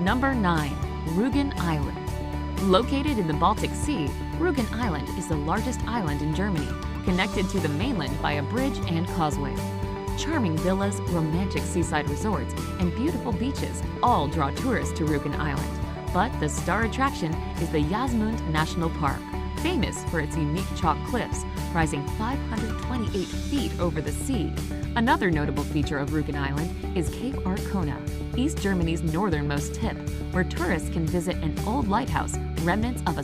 Number 9. Rügen Island. Located in the Baltic Sea, Rügen Island is the largest island in Germany, connected to the mainland by a bridge and causeway. Charming villas, romantic seaside resorts, and beautiful beaches all draw tourists to Rügen Island. But the star attraction is the Jasmund National Park, famous for its unique chalk cliffs, rising 528 feet over the sea. Another notable feature of Rügen Island is Cape Arkona, East Germany's northernmost tip, where tourists can visit an old lighthouse, remnants of a